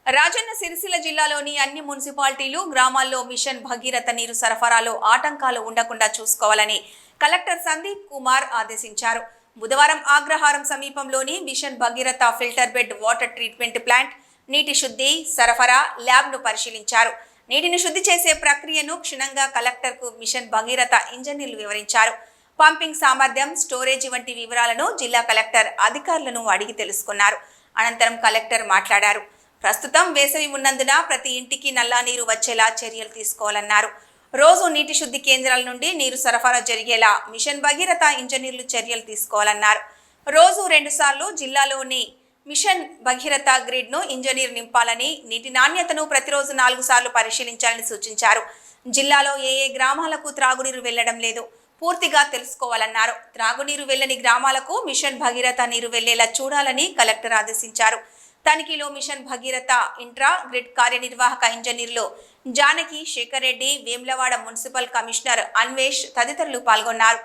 రాజన్న సిరిసిల్ల జిల్లాలోని అన్ని మున్సిపాలిటీలు గ్రామాల్లో మిషన్ భగీరథ నీరు సరఫరాలో ఆటంకాలు ఉండకుండా చూసుకోవాలని కలెక్టర్ సందీప్ కుమార్ ఆదేశించారు. బుధవారం అగ్రహారం సమీపంలోని mission Bhagiratha filter bed water treatment plant నీటి శుద్ధి సరఫరా ల్యాబ్ను పరిశీలించారు. నీటిని శుద్ధి చేసే ప్రక్రియను క్షుణ్ణంగా కలెక్టర్కు మిషన్ భగీరథ ఇంజనీర్లు వివరించారు. పంపింగ్ సామర్థ్యం, స్టోరేజీ వంటి వివరాలను జిల్లా కలెక్టర్ అధికారులను అడిగి తెలుసుకున్నారు. అనంతరం కలెక్టర్ మాట్లాడారు. ప్రస్తుతం వేసవి ఉన్నందున ప్రతి ఇంటికి నల్లా నీరు వచ్చేలా చర్యలు తీసుకోవాలన్నారు. రోజు నీటి శుద్ధి కేంద్రాల నుండి నీరు సరఫరా జరిగేలా మిషన్ భగీరథ ఇంజనీర్లు చర్యలు తీసుకోవాలన్నారు. రోజు 2 సార్లు జిల్లాలోని మిషన్ భగీరథ గ్రిడ్ను ఇంజనీర్ నింపాలని, నీటి నాణ్యతను ప్రతిరోజు 4 సార్లు పరిశీలించాలని సూచించారు. జిల్లాలో ఏ గ్రామాలకు త్రాగునీరు వెళ్లడం లేదు పూర్తిగా తెలుసుకోవాలన్నారు. త్రాగునీరు వెళ్లని గ్రామాలకు మిషన్ భగీరథ నీరు వెళ్లేలా చూడాలని కలెక్టర్ ఆదేశించారు. తనిఖీలో మిషన్ భగీరథ ఇంట్రా గ్రిడ్ కార్యనిర్వాహక ఇంజనీర్లు జానకి, శేఖర్ రెడ్డి, వేములవాడ మున్సిపల్ కమిషనర్ అన్వేష్ తదితరులు పాల్గొన్నారు.